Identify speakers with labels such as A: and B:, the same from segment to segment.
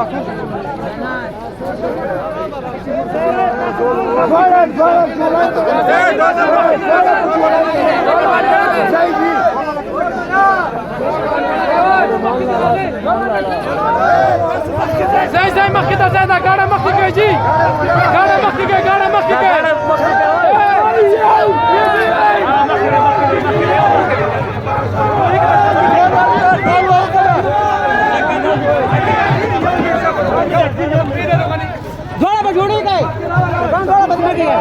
A: زي مخكده زي دا غاړه مخکې جی غاړه مخکې
B: जोड़ा पर जोड़ी गए कौन जोड़ा बदला गया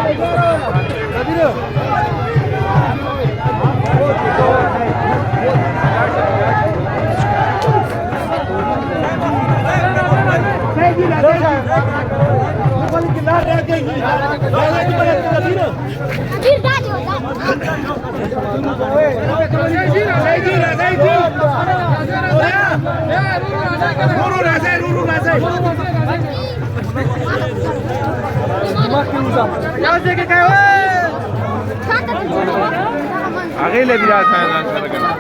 C: هغه له بیا ځان سره کنه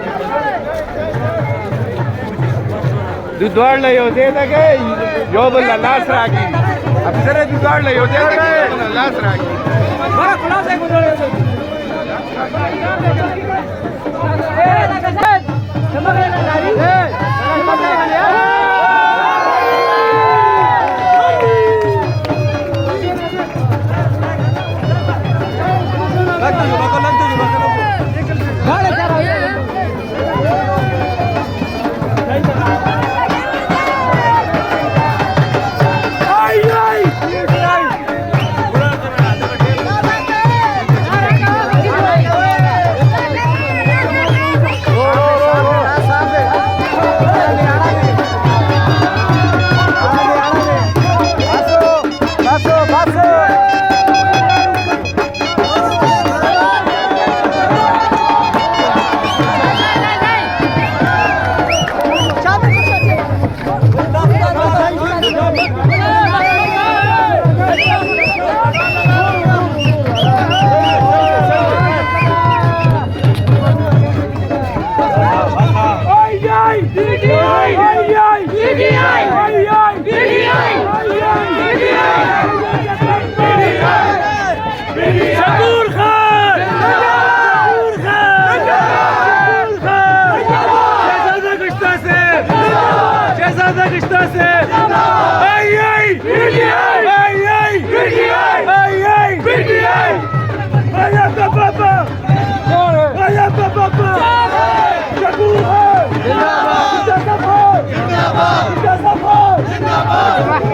C: د دوړ له یو دې ته یو بل لاس راګي افسر دې دوړ له یو دې ته لاس راګي بڑا خلاص ہے ګورې سمغه نه لري
A: زندباد